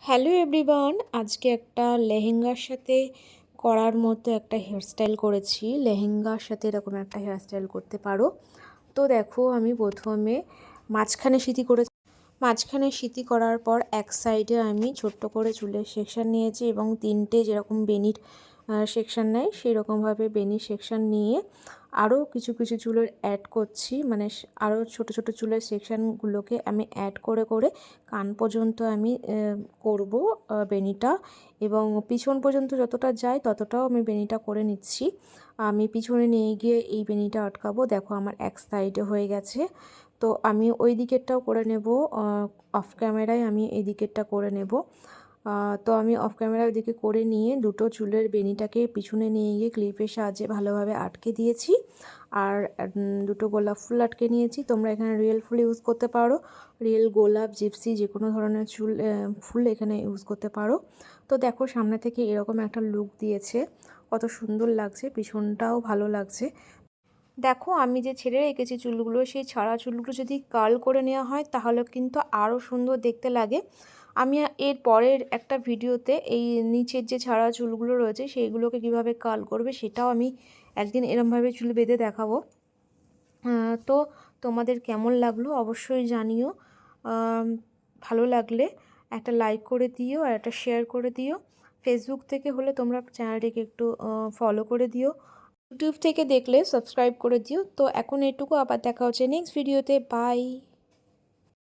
Hello everyone, আজকে একটা লেহেঙ্গার সাথে করার মতো একটা হেয়ারস্টাইল করেছি। লেহেঙ্গার সাথে এরকম একটা হেয়ারস্টাইল করতে পারো। তো দেখো, আমি প্রথমে মাঝখানে সিঁথি করার পর এক সাইডে আমি ছোট্ট করে চুলের সেকশন নিয়েছি এবং তিনটে যেরকম বেনির সেকশন নেয় সেই রকমভাবে বেনির সেকশন নিয়ে আরও কিছু কিছু চুলের অ্যাড করছি, মানে আরও ছোট ছোট চুলের সেকশানগুলোকে আমি অ্যাড করে করে কান পর্যন্ত আমি করব বেনিটা, এবং পিছন পর্যন্ত যতটা যায় ততটাও আমি বেনিটা করে নিচ্ছি। আমি পিছনে নিয়ে গিয়ে এই বেনিটা আটকাবো। দেখো, আমার এক সাইডে হয়ে গেছে। তো আমি ওই দিকেরটাও করে নেব, অফ ক্যামেরায় আমি এই দিকেরটা করে নেব। তো আমি অফ ক্যামেরা ওইদিকে করে নিয়ে দুটো চুলের বেনিটাকে পিছনে নিয়ে গিয়ে ক্লিপের সাহায্যে ভালোভাবে আটকে দিয়েছি, আর দুটো গোলাপ ফুল আটকে নিয়েছি। তোমরা এখানে রিয়েল ফুল ইউজ করতে পারো, রিয়েল গোলাপ, জিপসি, যে কোনো ধরনের ফুল এখানে ইউজ করতে পারো। তো দেখো, সামনে থেকে এরকম একটা লুক দিয়েছে, কত সুন্দর লাগছে, পিছনটাও ভালো লাগছে। দেখো, আমি যে ছেড়ে রেখেছি চুলগুলো, সেই ছাড়া চুলগুলো যদি কার্ল করে নেওয়া হয় তাহলে কিন্তু আরও সুন্দর দেখতে লাগে। আমি এর পরের একটা ভিডিওতে এই নিচের যে ছাড়া চুলগুলো রয়েছে সেইগুলোকে কিভাবে কার্ল করবে সেটাও আমি একদিন এরমভাবে চুল বেঁধে দেখাবো। তো তোমাদের কেমন লাগলো অবশ্যই জানিও। ভালো লাগলে একটা লাইক করে দিও আর একটা শেয়ার করে দিও। ফেসবুক থেকে হলে তোমরা চ্যানেলটিকে একটু ফলো করে দিও। ইউটিউব থেকে দেখলে সাবস্ক্রাইব করে দিও। তো এখন এটুকু, আবার দেখা হচ্ছে নেক্সট ভিডিওতে। বাই।